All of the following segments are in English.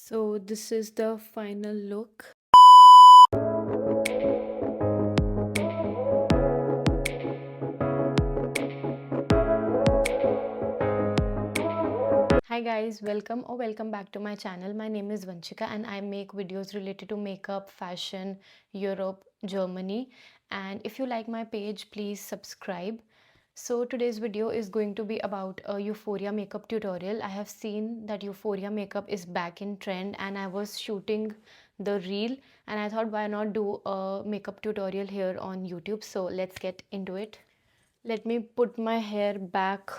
So this is the final look. Hi guys, welcome back to my channel. My name is Vanchika and I make videos related to makeup, fashion, Europe, Germany. And if you like my page, please subscribe. So today's video is going to be about a Euphoria makeup tutorial. I have seen that Euphoria makeup is back in trend and I was shooting the reel and I thought why not do a makeup tutorial here on YouTube. So let's get into it. Let me put my hair back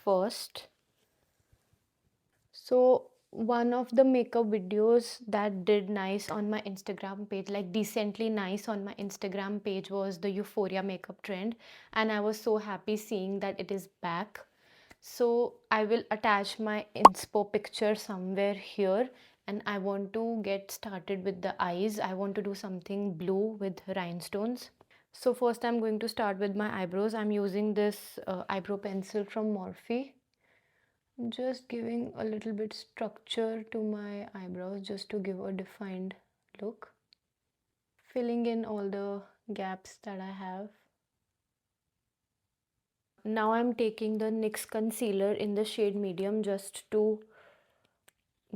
first. So one of the makeup videos that did nice on my Instagram page, like decently nice on my Instagram page, was the Euphoria makeup trend, and I was so happy seeing that it is back. So I will attach my inspo picture somewhere here, and I want to get started with the eyes. I want to do something blue with rhinestones. So first I'm going to start with my eyebrows. I'm using this eyebrow pencil from Morphe. Just giving a little bit structure to my eyebrows just to give a defined look. Filling in all the gaps that I have. Now I'm taking the NYX concealer in the shade medium just to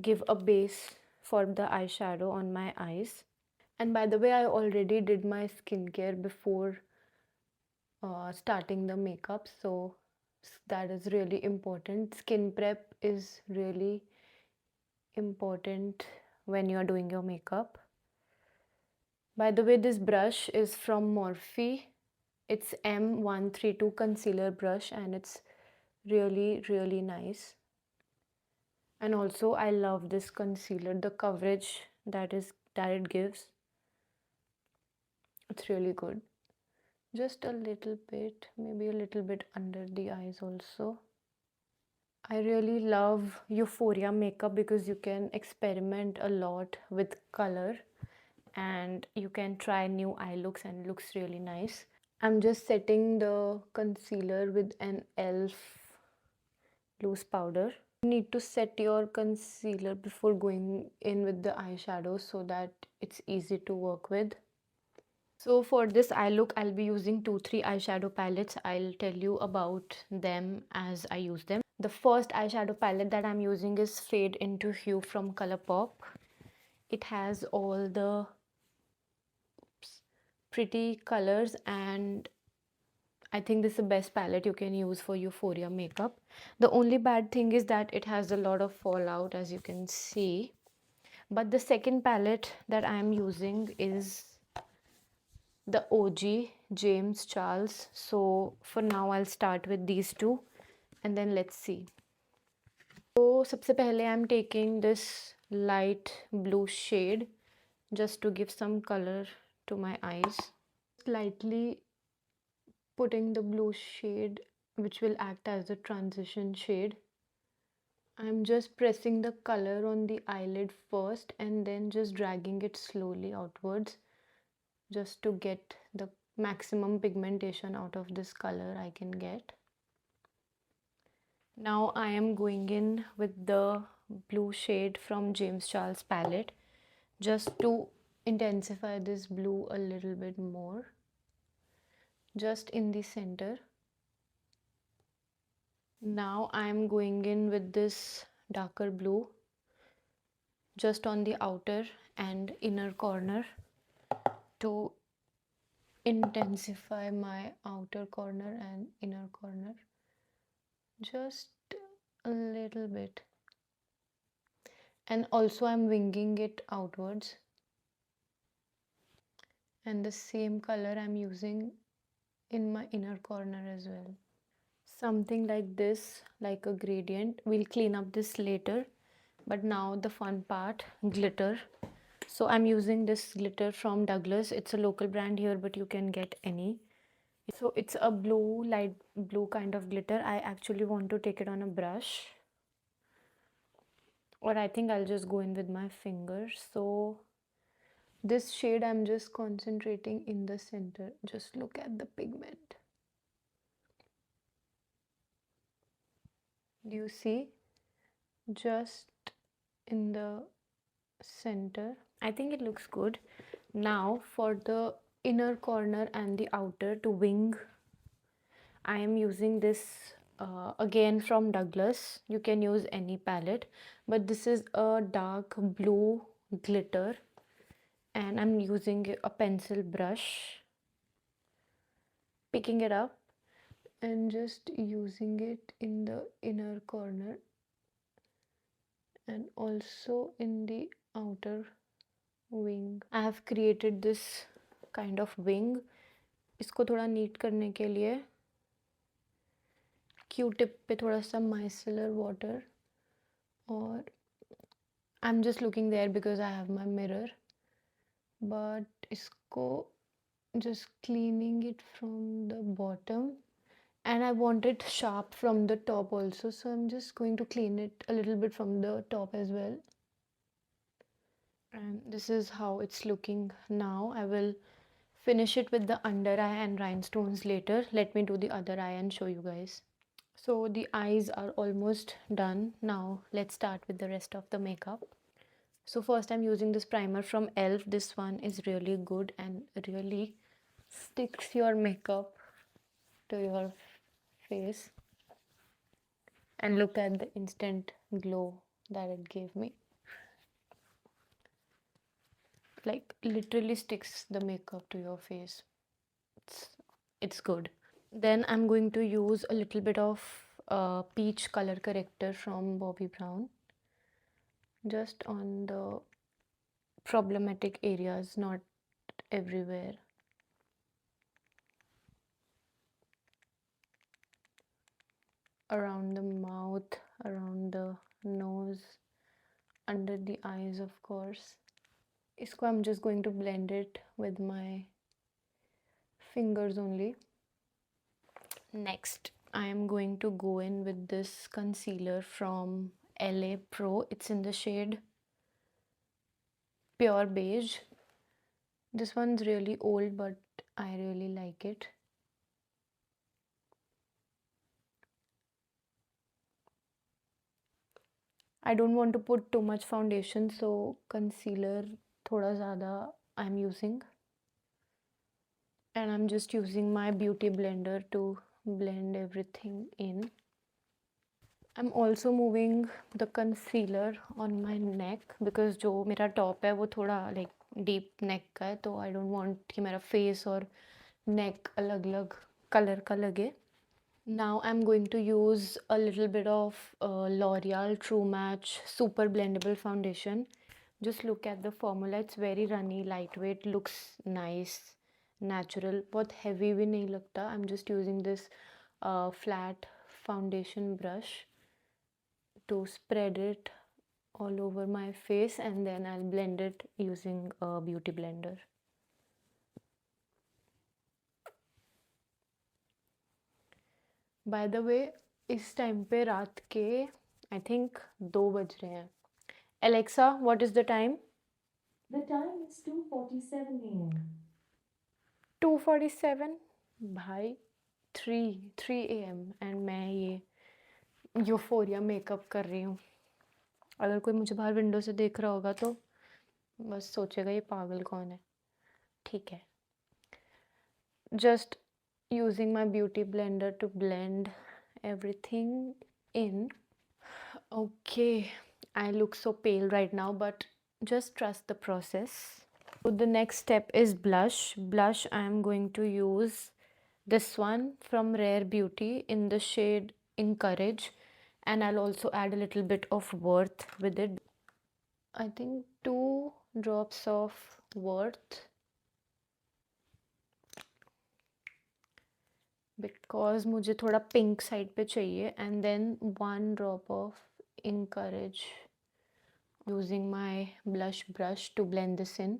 give a base for the eyeshadow on my eyes. And by the way, I already did my skincare before starting the makeup, so that is really important. Skin prep is really important when you're doing your makeup. By the way, this brush is from Morphe. It's M132 concealer brush and it's really nice. And also I love this concealer, the coverage that it gives. It's really good. Just a little bit, maybe a little bit under the eyes also. I really love Euphoria makeup because you can experiment a lot with color and you can try new eye looks and it looks really nice. I'm just setting the concealer with an e.l.f. loose powder. You need to set your concealer before going in with the eyeshadow so that it's easy to work with. So for this eye look, I'll be using 2-3 eyeshadow palettes. I'll tell you about them as I use them. The first eyeshadow palette that I'm using is Fade into Hue from Colourpop. It has all the pretty colors and I think this is the best palette you can use for Euphoria makeup. The only bad thing is that it has a lot of fallout, as you can see. But the second palette that I am using is the OG James Charles. So for now I'll start with these two and then let's see. So सबसे पहले I'm taking this light blue shade just to give some color to my eyes. Slightly putting the blue shade which will act as the transition shade. I'm just pressing the color on the eyelid first and then just dragging it slowly outwards just to get the maximum pigmentation out of this color I can get. Now I am going in with the blue shade from James Charles palette just to intensify this blue a little bit more, just in the center. Now I am going in with this darker blue just on the outer and inner corner to intensify my outer corner and inner corner just a little bit. And also I'm winging it outwards, and the same color I'm using in my inner corner as well. Something like this, like a gradient. We'll clean up this later, but now the fun part, glitter. So I'm using this glitter from Douglas. It's a local brand here, but you can get any. So it's a blue, light blue kind of glitter. I actually want to take it on a brush, or I think I'll just go in with my fingers. So this shade I'm just concentrating in the center. Just look at the pigment. Do you see? Just in the center. I think it looks good. Now for the inner corner and the outer to wing, I am using this again from Douglas. You can use any palette, but this is a dark blue glitter, and I'm using a pencil brush, picking it up and just using it in the inner corner and also in the outer wing. I have created this kind of wing. इसको थोड़ा NEET करने के लिए Q tip पे थोड़ा सा micellar water, और I'm just looking there because I have my mirror, but इसको just cleaning it from the bottom, and I want it sharp from the top also, so I'm just going to clean it a little bit from the top as well. And this is how it's looking now. I will finish it with the under eye and rhinestones later. Let me do the other eye and show you guys. So the eyes are almost done. Now let's start with the rest of the makeup. So first I'm using this primer from e.l.f. This one is really good and really sticks your makeup to your face. And look at the instant glow that it gave me. Like literally sticks the makeup to your face. It's good. Then I'm going to use a little bit of peach color corrector from Bobbi Brown, just on the problematic areas, not everywhere. Around the mouth, around the nose, under the eyes, of course. Isko I'm just going to blend it with my fingers only. Next, I am going to go in with this concealer from LA Pro. It's in the shade Pure Beige. This one's really old, but I really like it. I don't want to put too much foundation, so concealer thoda zyada I'm using. And I'm just using my beauty blender to blend everything in. I'm also moving the concealer on my neck because जो मेरा top है वो थोड़ा like deep neck का है, तो I don't want कि मेरा face और neck अलग अलग color का लगे. Now I'm going to use a little bit of L'Oreal True Match Super Blendable Foundation. Just look at the formula. It's very runny, lightweight, looks nice, natural. बहुत heavy भी नहीं लगता. I'm just using this flat foundation brush to spread it all over my face, and then I'll blend it using a beauty blender. By the way, इस time पे रात के I think 2 बज रहे हैं. Alexa, what is the time? The time is 2:47 a.m. 2:47? भाई 3 a.m. and मैं ये यूफोरिया मेकअप कर रही हूँ. अगर कोई मुझे बाहर विंडो से देख रहा होगा तो बस सोचेगा ये पागल कौन है. ठीक है. Just using my beauty blender to blend everything in. Okay, I look so pale right now, but just trust the process. So the next step is blush. Blush, I am going to use this one from Rare Beauty in the shade Encourage, and I'll also add a little bit of Worth with it. I think 2 drops of Worth, because मुझे थोड़ा pink side पे चाहिए, and then 1 drop of Encourage, using my blush brush to blend this in.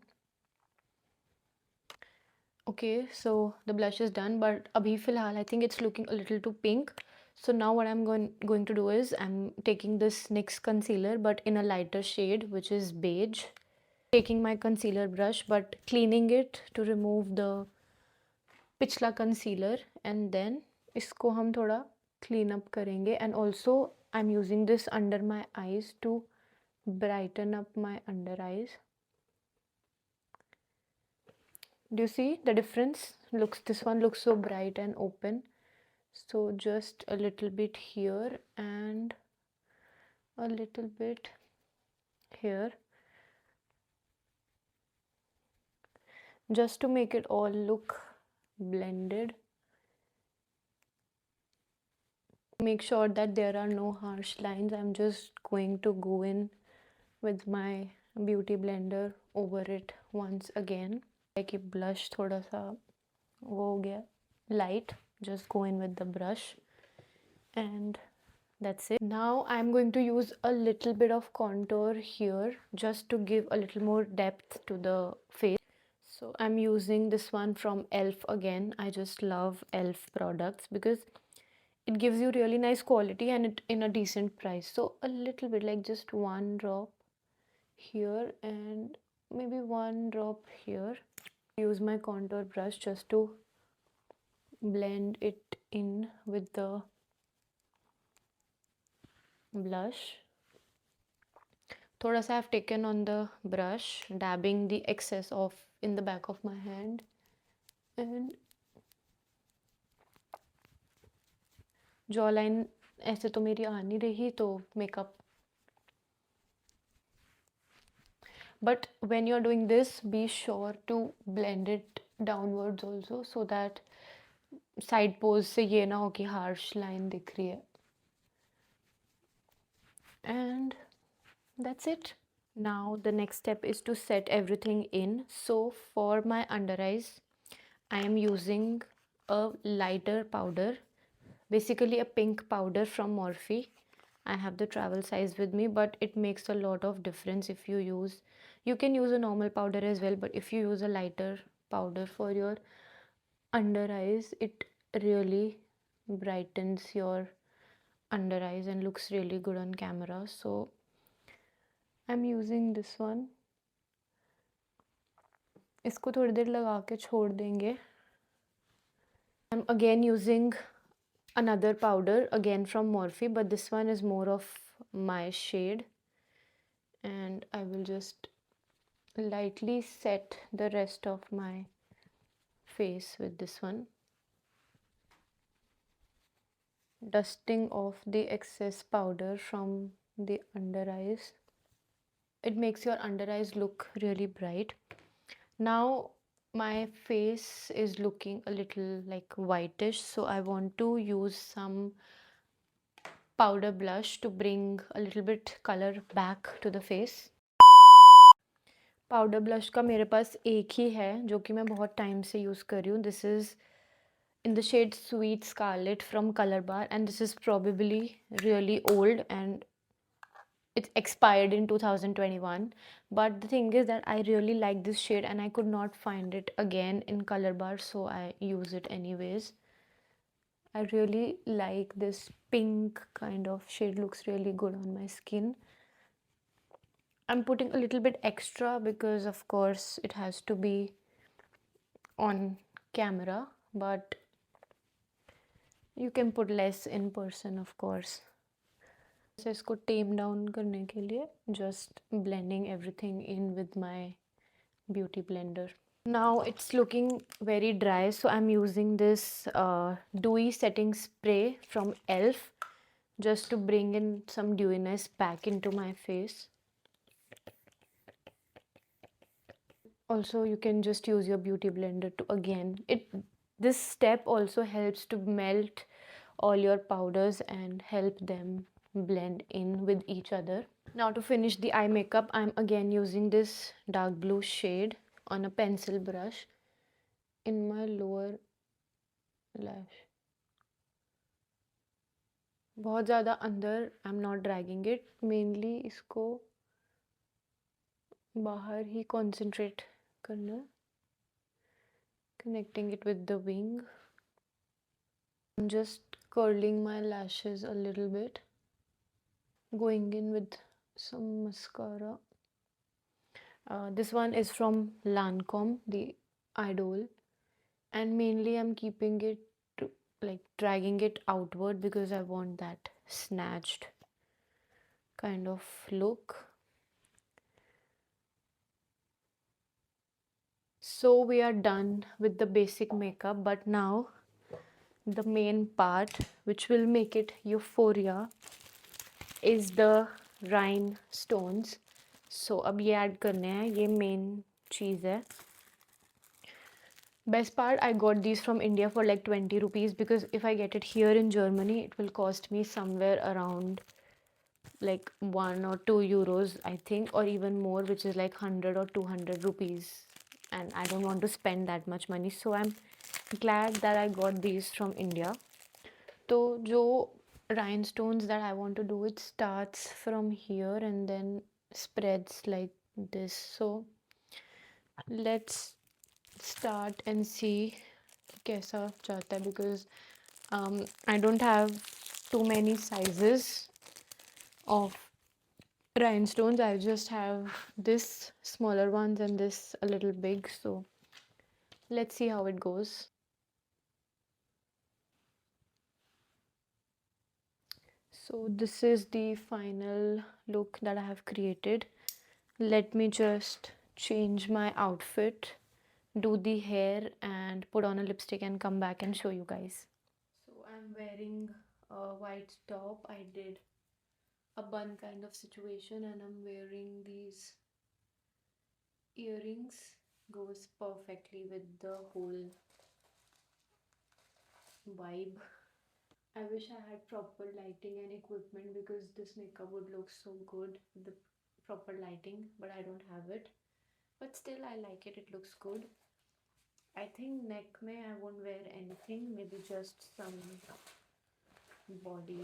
Okay, so the blush is done, but abhi filhal I think it's looking a little too pink. So now what I'm going to do is I'm taking this NYX concealer, but in a lighter shade, which is beige. Taking my concealer brush, but cleaning it to remove the पिछला concealer, and then इसको हम थोड़ा clean up करेंगे. And also I'm using this under my eyes to brighten up my under eyes. Do you see the difference? This one looks so bright and open. So just a little bit here and a little bit here, just to make it all look blended. Make sure that there are no harsh lines. I'm just going to go in with my beauty blender over it once again. Like a blush thoda sa wo ho gaya light, just go in with the brush and that's it. Now I'm going to use a little bit of contour here just to give a little more depth to the face. So I'm using this one from Elf again. I just love Elf products because it gives you really nice quality and it in a decent price. So a little bit, like just one drop here and maybe one drop here. Use my contour brush just to blend it in with the blush. Thoda sa I've taken on the brush, dabbing the excess off in the back of my hand, and jawline ऐसे तो मेरी आ नहीं रही तो makeup. But when you're doing this, be sure to blend it downwards also so that side pose से ये ना हो कि harsh line दिख रही है. And that's it. Now the next step is to set everything in. So for my under eyes, I am using a lighter powder, basically a pink powder from Morphe. I have the travel size with me, but it makes a lot of difference if you can use a normal powder as well, but if you use a lighter powder for your under eyes, it really brightens your under eyes and looks really good on camera. So I'm using this one. इसको थोड़ी देर लगा के छोड़ देंगे. I'm again using another powder again from Morphe, but this one is more of my shade, and I will just lightly set the rest of my face with this one, dusting off the excess powder from the under eyes. It makes your under eyes look really bright. Now my face is looking a little like whitish, so I want to use some powder blush to bring a little bit color back to the face. Powder blush का मेरे पास एक ही है जो कि मैं बहुत time से use कर रही हूँ. This is in the shade Sweet Scarlet from Color Bar, and this is probably really old and it's expired in 2021, but the thing is that I really like this shade and I could not find it again in Color Bar, so I use it anyways. I really like this pink kind of shade, looks really good on my skin. I'm putting a little bit extra because of course it has to be on camera, but you can put less in person of course. So इसको tame down करने के लिए just blending everything in with my beauty blender. Now it's looking very dry, so I'm using this dewy setting spray from Elf just to bring in some dewiness back into my face. Also you can just use your beauty blender to this step also helps to melt all your powders and help them blend in with each other. Now to finish the eye makeup, I'm again using this dark blue shade on a pencil brush in my lower lash. बहुत ज़्यादा अंदर I'm not dragging it, mainly इसको बाहर ही concentrate करना, connecting it with the wing. I'm just curling my lashes a little bit, going in with some mascara. This one is from Lancome, the Idole, and mainly I'm keeping it to, like dragging it outward because I want that snatched kind of look. So we are done with the basic makeup, but now the main part which will make it euphoria is the rhinestones. So अब ये add करने हैं, ये main चीज़ है. Best part, I got these from India for like 20 rupees, because if I get it here in Germany, it will cost me somewhere around like 1 or 2 euros, I think, or even more, which is like 100 or 200 rupees. And I don't want to spend that much money. So I'm glad that I got these from India. So, jo rhinestones that I want to do, it starts from here and then spreads like this. So let's start and see कैसा चाहता है, because I don't have too many sizes of rhinestones. I just have this smaller ones and this a little big. So let's see how it goes. So this is the final look that I have created. Let me just change my outfit, do the hair and put on a lipstick and come back and show you guys. So I'm wearing a white top. I did a bun kind of situation and I'm wearing these earrings. Goes perfectly with the whole vibe. I wish I had proper lighting and equipment, because this makeup would look so good with the proper lighting, but I don't have it. But still, I like it, it looks good. I think neck mein I won't wear anything, maybe just some body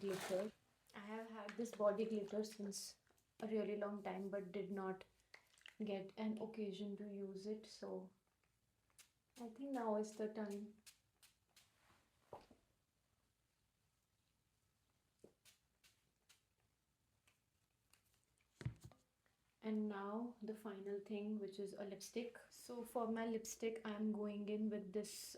glitter. I have had this body glitter since a really long time, but did not get an occasion to use it, so I think now is the time. And now the final thing, which is a lipstick. So for my lipstick, I'm going in with this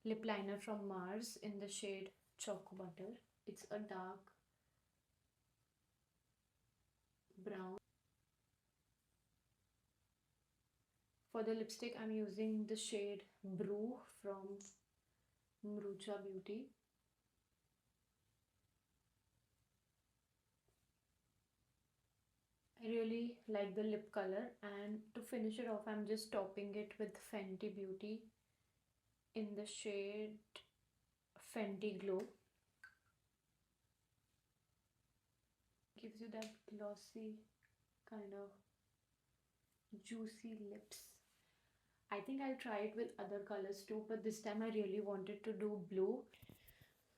lip liner from Mars in the shade Choco Butter. It's a dark brown. For the lipstick, I'm using the shade Brew from Mrucha Beauty. I really like the lip color, and to finish it off, I'm just topping it with Fenty Beauty in the shade Fenty Glow. Gives you that glossy kind of juicy lips. I think I'll try it with other colors too, but this time I really wanted to do blue.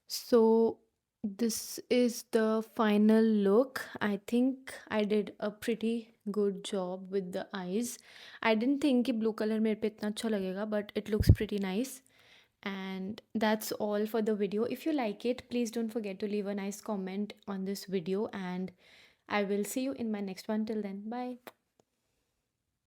So this is the final look. I think I did a pretty good job with the eyes. I didn't think कि blue color मेरे पे इतना अच्छा लगेगा, but it looks pretty nice. And that's all for the video. If you like it, please don't forget to leave a nice comment on this video, and I will see you in my next one. Till then, bye.